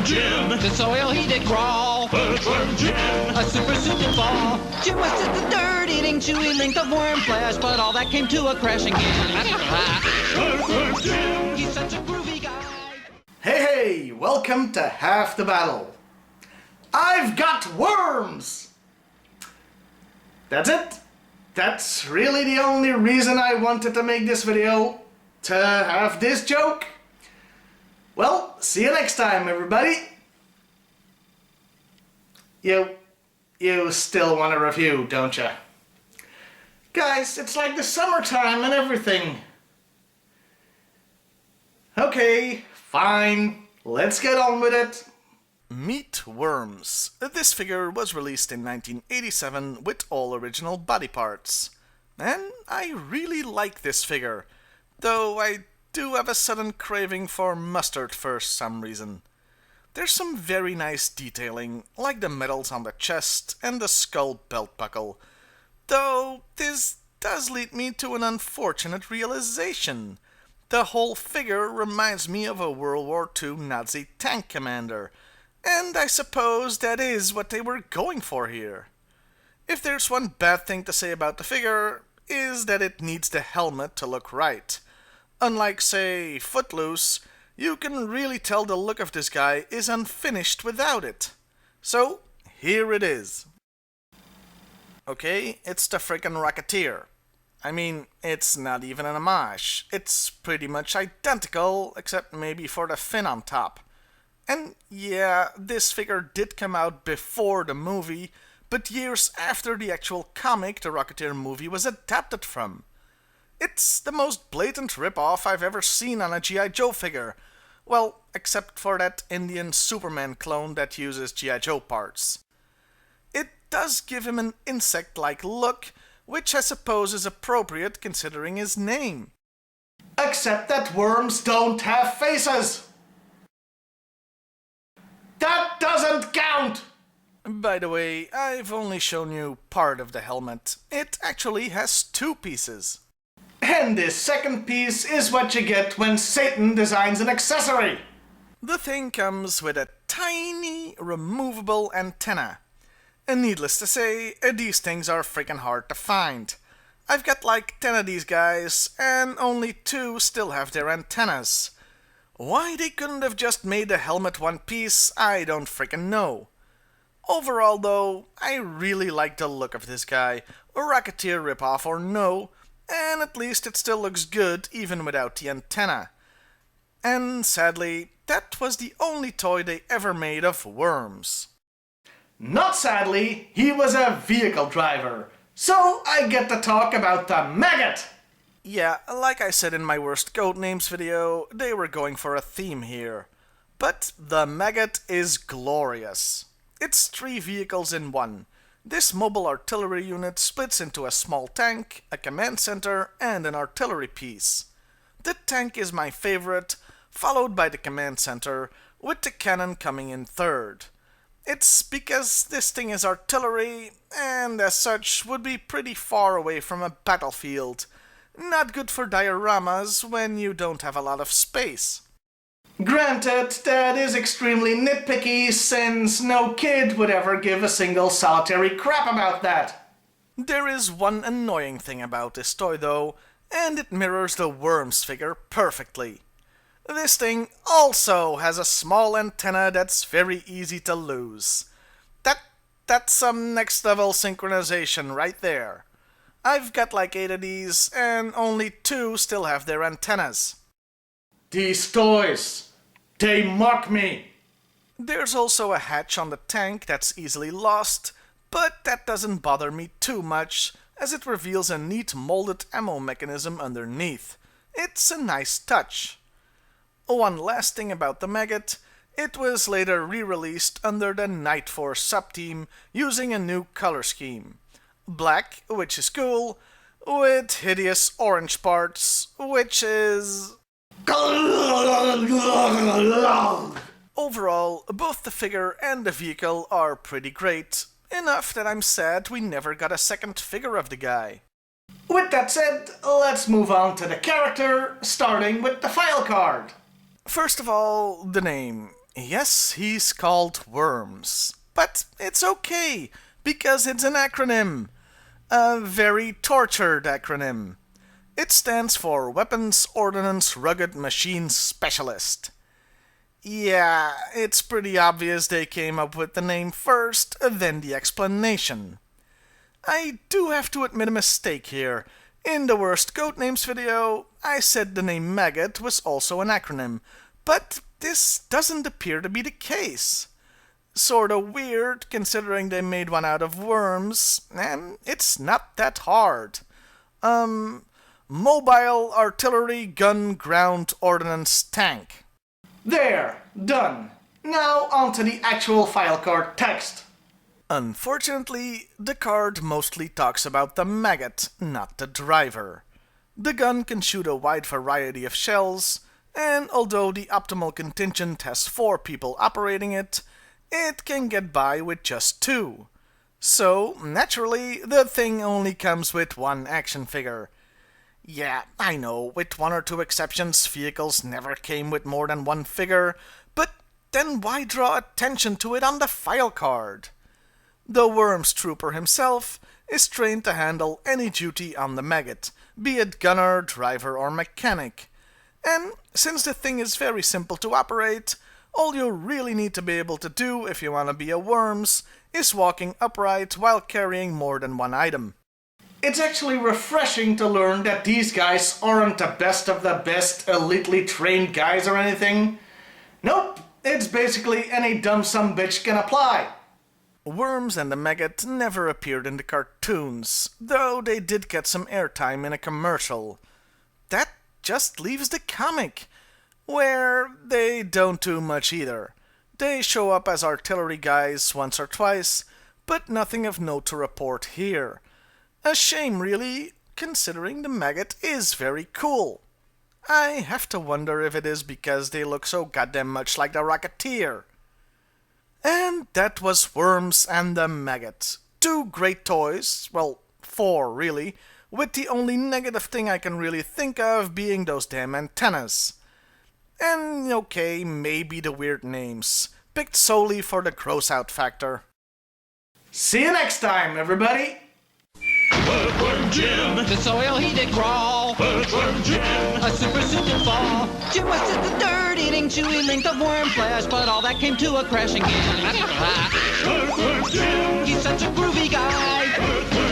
Jim. The soil he did crawl. Earthworm Jim. A super suit did fall. Jim was just a dirt-eating, chewy length of worm flesh, but all that came to a crashing end. Earthworm Jim. He's such a groovy guy. Hey, welcome to Half the Battle. I've got worms! That's it. That's really the only reason I wanted to make this video, to have this joke. Well, see you next time, everybody. You still want a review, don't you? Guys, it's like the summertime and everything. Okay, fine. Let's get on with it. Meet W.O.R.M.S. This figure was released in 1987 with all original body parts. And I really like this figure, though I do have a sudden craving for mustard for some reason. There's some very nice detailing, like the medals on the chest and the skull belt buckle, though this does lead me to an unfortunate realization. The whole figure reminds me of a World War II Nazi tank commander, and I suppose that is what they were going for here. If there's one bad thing to say about the figure, is that it needs the helmet to look right. Unlike, say, Footloose, you can really tell the look of this guy is unfinished without it. So, here it is. Okay, it's the frickin' Rocketeer. I mean, it's not even an homage. It's pretty much identical, except maybe for the fin on top. And yeah, this figure did come out before the movie, but years after the actual comic the Rocketeer movie was adapted from. It's the most blatant rip-off I've ever seen on a G.I.Joe figure. Well, except for that Indian Superman clone that uses G.I.Joe parts. It does give him an insect-like look, which I suppose is appropriate considering his name. Except that worms don't have faces! That doesn't count! By the way, I've only shown you part of the helmet. It actually has two pieces. And this second piece is what you get when Satan designs an accessory. The thing comes with a tiny, removable antenna. And needless to say, these things are freaking hard to find. I've got like 10 of these guys, and only 2 still have their antennas. Why they couldn't have just made the helmet one piece, I don't freaking know. Overall though, I really like the look of this guy, a Rocketeer ripoff or no, and at least it still looks good even without the antenna. And sadly, that was the only toy they ever made of W.O.R.M.S. Not sadly, he was a vehicle driver, so I get to talk about the Maggot! Yeah, like I said in my worst code names video, they were going for a theme here. But the Maggot is glorious. It's 3 vehicles in one. This mobile artillery unit splits into a small tank, a command center, and an artillery piece. The tank is my favorite, followed by the command center, with the cannon coming in third. It's because this thing is artillery, and as such would be pretty far away from a battlefield. Not good for dioramas when you don't have a lot of space. Granted, that is extremely nitpicky, since no kid would ever give a single solitary crap about that. There is one annoying thing about this toy though, and it mirrors the W.O.R.M.S figure perfectly. This thing also has a small antenna that's very easy to lose. That's some next level synchronization right there. I've got like 8 of these, and only 2 still have their antennas. These toys, they mock me. There's also a hatch on the tank that's easily lost, but that doesn't bother me too much, as it reveals a neat molded ammo mechanism underneath. It's a nice touch. One last thing about the Maggot, it was later re-released under the Night Force sub-team using a new color scheme. Black, which is cool, with hideous orange parts, which is... Overall, both the figure and the vehicle are pretty great, enough that I'm sad we never got a second figure of the guy. With that said, let's move on to the character, starting with the file card. First of all, the name. Yes, he's called Worms. But it's okay, because it's an acronym. A very tortured acronym. It stands for Weapons Ordnance Rugged Machine Specialist. Yeah, it's pretty obvious they came up with the name first, then the explanation. I do have to admit a mistake here. In the Worst Goat Names video, I said the name Maggot was also an acronym, but this doesn't appear to be the case. Sorta weird, considering they made one out of worms, and it's not that hard. Mobile Artillery Gun Ground Ordnance Tank. There, done. Now onto the actual file card text. Unfortunately, the card mostly talks about the maggot, not the driver. The gun can shoot a wide variety of shells, and although the optimal contingent has 4 people operating it, it can get by with just 2. So, naturally, the thing only comes with 1 action figure. Yeah, I know, with 1 or 2 exceptions, vehicles never came with more than 1 figure, but then why draw attention to it on the file card? The Worms trooper himself is trained to handle any duty on the Maggot, be it gunner, driver, or mechanic. And since the thing is very simple to operate, all you really need to be able to do if you want to be a Worms is walking upright while carrying more than 1 item. It's actually refreshing to learn that these guys aren't the best of the best elitely trained guys or anything. Nope, it's basically any dumb sumbitch can apply. Worms and the Maggot never appeared in the cartoons, though they did get some airtime in a commercial. That just leaves the comic, where they don't do much either. They show up as artillery guys once or twice, but nothing of note to report here. A shame, really, considering the Maggot is very cool. I have to wonder if it is because they look so goddamn much like the Rocketeer. And that was Worms and the Maggot. 2 great toys, well, 4 really, with the only negative thing I can really think of being those damn antennas. And okay, maybe the weird names, picked solely for the gross out factor. See you next time, everybody! Earthworm Jim. The soil he did crawl, Earthworm Jim. a super suit did fall. Jim was just a dirt-eating, chewy length of worm flesh, but all that came to a crashing end. Earthworm Jim. He's such a groovy guy. Earthworm